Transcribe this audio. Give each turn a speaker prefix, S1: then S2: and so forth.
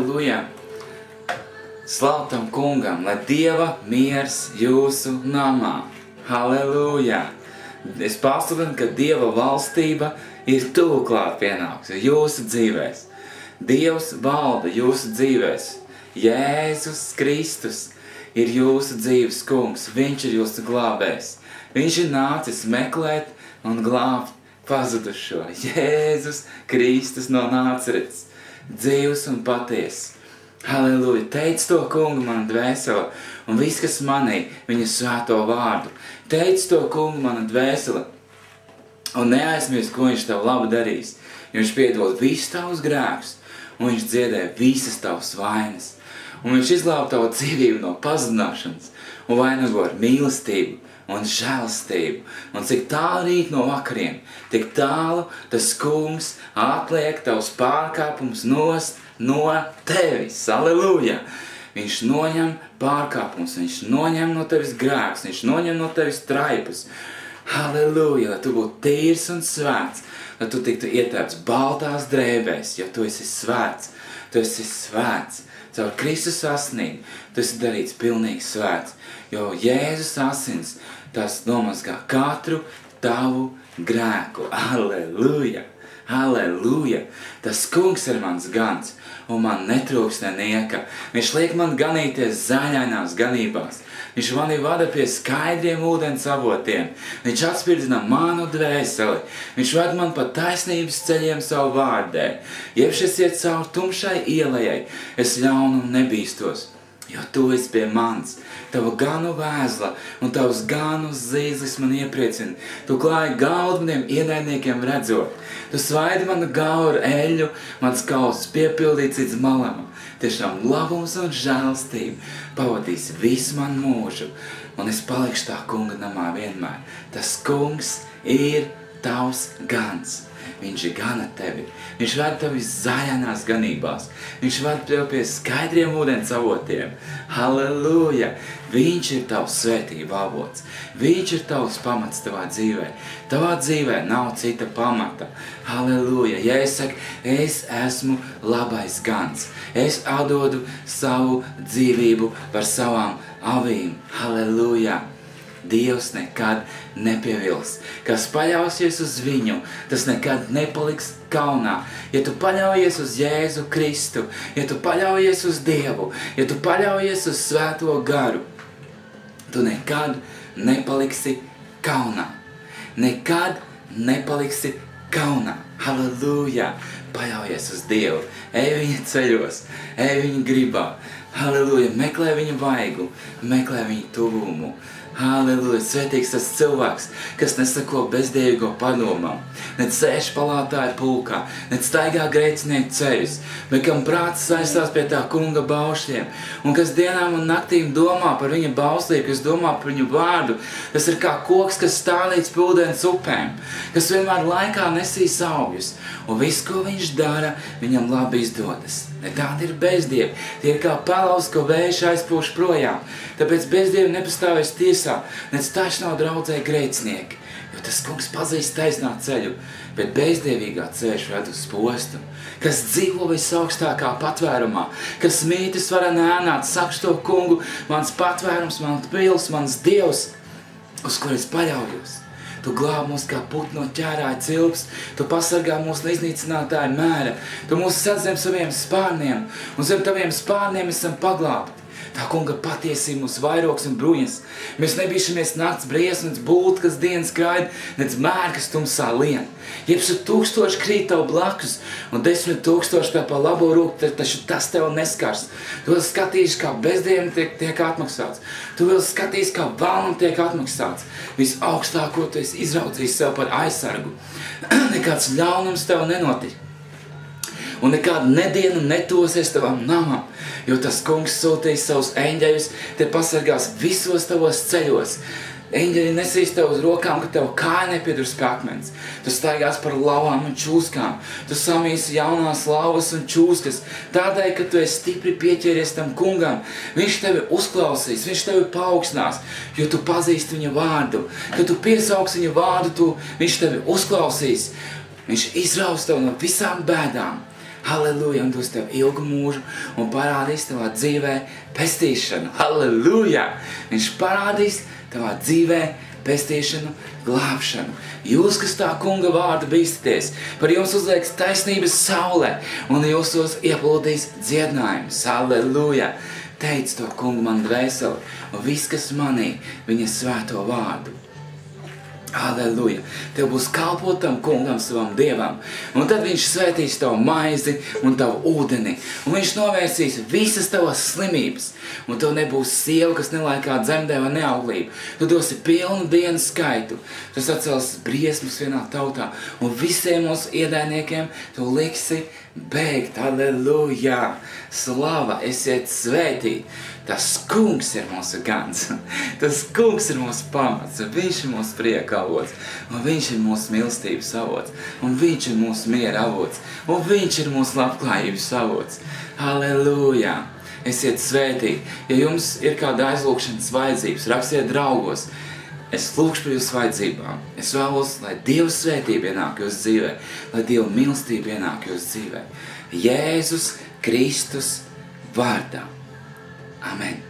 S1: Halleluja! Slavu tam kungam, lai Dieva miers jūsu namā. Halleluja! Es pasludinu, ka Dieva valstība ir tuvu klāt pienākusi jūsu dzīvēs. Dievs valda jūsu dzīvēs. Jēzus Kristus ir jūsu dzīves kungs. Viņš ir jūsu glābējs. Viņš ir nācis meklēt un glābt pazudušo. Jēzus Kristus no Nāceretes. Dzīvs un patiess. Halleluja! Teic to kungu mana dvēsele un viss, kas manī, viņa svēto vārdu. Teic to kungu mana dvēsele un neaizmirst, ko viņš tev labi darīs. Viņš piedod visus tavus grēkus un viņš dziedē visas tavas vainas. Un viņš izglāb tavu dzīvību no pazudināšanas un vainago ar mīlestību un žēlastību. Un cik tālu rīt no vakariem, tik tālu tas kungs atliek tavus pārkāpumus nost no tevis. Halleluja! Viņš noņem pārkāpumus, viņš noņem no tevis grēkus, viņš noņem no tevis traipus. Halleluja! Lai tu būtu tīrs un svēts, lai tu tiktu ietērpts baltās drēbēs, jo tu esi svēts. Tu esi svēts. Caur Kristus asinīm tu esi darīts pilnīgi svēts, jo Jēzus asins tas nomazgā katru tavu grēku. Halleluja! Halleluja! Tas kungs ir mans gans, un man netrūks nenieka. Viņš liek man ganīties zaļainās ganībās. Viņš mani vada pie skaidriem ūdens avotiem. Viņš atspirdzina manu dvēseli. Viņš ved man pa taisnības ceļiem savu vārdē. Jebš es iet cauri tumšai ielejai, es ļaunumu nebīstos, jo tu esi pie mans. Tava ganu vēzla un tavs ganu zīzlis man iepriecina. Tu klāji galdu maniem ienaidniekiem redzot. Tu svaidi manu galvu ar eļļu, mans kauls piepildīts līdz malam. Tiešām labums un žēlastība pavadīs visu manu mūžu, un es palikšu tā kunga namā vienmēr. Tas kungs ir tavs gans. Viņš ir gana tevi. Viņš ved tevi zaļainās ganībās. Viņš ved tevi pie skaidriem ūdens avotiem. Halleluja! Viņš ir tavs svētība avots. Viņš ir tavs pamats tavā dzīvē. Tavā dzīvē nav cita pamata. Halleluja! Ja es saku, es esmu labais gans. Es atdodu savu dzīvību par savām avīm. Halleluja! Dievs nekad nepievils. Kas paļausies uz viņu, tas nekad nepaliks kaunā. Ja tu paļaujies uz Jēzu Kristu, ja tu paļaujies uz Dievu, ja tu paļaujies uz Svēto garu, tu nekad nepaliksi kaunā. Nekad nepaliksi kaunā. Halleluja! Paļaujies uz Dievu. Ej viņa ceļos, ej viņa gribā. Halleluja! Meklē viņa vaigu, meklē viņa tuvumu. Halleluja! Svētīgs tas cilvēks, kas nesako bezdievīgo padomām, nec sēž palātāja pulkā, nec staigā grēcinieku ceļus, bet kam prāts saistās pie tā kunga baušļiem, un kas dienām un naktīm domā par viņa bauslību, kas domā par viņu vārdu, tas ir kā koks, kas stādīts pie ūdens upēm, kas vienmēr laikā nesīs augļus, un viss, ko viņš dara, viņam labi izdodas. Ne tādi ir bezdievi, tie ir kā pelavs, ko vējš aizpūš projām. Tāpēc bezdievi nepastāvēs tiesā, nec taču nav draudzē grēcinieki, jo tas kungs pazīst taisnā ceļu, bet bezdievīgā ceļš ved uz postu, kas dzīvo visaugstākā patvērumā, kas mītis varan ēnāt, sakš to kungu, mans patvērums, mans pils, mans Dievs, uz kur es paļaujos. Tu glāb mūs kā putnu no ķērāja cilps, tu pasargā mūs no iznīcinātāja mēra, tu mūs sadz zem saviem spārniem, un zem taviem spārniem esam paglābti. Tā kunga patiesība mūs vairogs un bruņas. Mēs nebīšamies nakts briesmas būt, kas dienas kraid, nec mēr, kas tumsā lien. Jebšu 1000 krīt tev blakus, un 10 000 tev pa labo roku, taču tas tev neskars. Tu vēl skatīsi, kā bezdievam tiek atmaksāts. Tu vēl skatīsi, kā vēlnam tiek atmaksāts. Visaugstāko tu esi izraudzījis sev par aizsargu. Nekāds ļaunums tev nenotika. Un nekāda nediena netosies tavam namam, jo tas kungs sūtīs savus eņģeļus, te pasargās visos tavos ceļos. Eņģeļi nesīs tev uz rokām, ka tev kāja nepiedurs pie akmens. Tu staigās par lavām un čūskām. Tu samīsi jaunās lavas un čūskas, tādēļ, ka tu esi stipri pieķēries tam kungam. Viņš tevi uzklausīs, viņš tevi paaugstinās, jo tu pazīsti viņa vārdu. Kad tu piesauksi viņa vārdu, viņš tevi uzklausīs. Viņš izraus tev no visām bēdām. Halleluja, un dos tev ilgu mūžu un parādīs tavā dzīvē pestīšanu. Halleluja! Viņš parādīs tavā dzīvē pestīšanu, glābšanu. Jūs, kas tā kunga vārdu bīstaties, par jums uzlieks taisnības saulē, un jūsos ieplūdīs dziedinājums. Halleluja! Teic to kungu man dvēseli, un viss, kas manī, viņa svēto vārdu. Halleluja! Tev būs kalpot tam kungam, savam Dievam, un tad viņš svētīs tavu maizi un tavu ūdeni, un viņš novērsīs visas tavas slimības, un tev nebūs sieva, kas nelaikā dzemdē vai neauglību. Tu dosi pilnu dienu skaitu, tas atcels briesmas vienā tautā, un visiem mūsu iedaļniekiem tu liksi bēgt. Halleluja! Slava, esiet svētīti! Tas kungs ir mūsu gans, tas kungs ir mūsu pamats, un viņš ir mūsu prieka avots, un viņš ir mūsu mīlestības avots, un viņš ir mūsu miera avots, un viņš ir mūsu labklājības avots. Halleluja! Esiet svētīti! Ja jums ir kāda aizlūkšanas vajadzības, rakstiet draugos. Es lūkšu par jūsu vajadzībām. Es vēlos, lai Dieva svētība ienāk jūsu dzīvē, lai Dieva mīlestība ienāk jūsu dzīvē. Jēzus Kristus vārdā. Amen.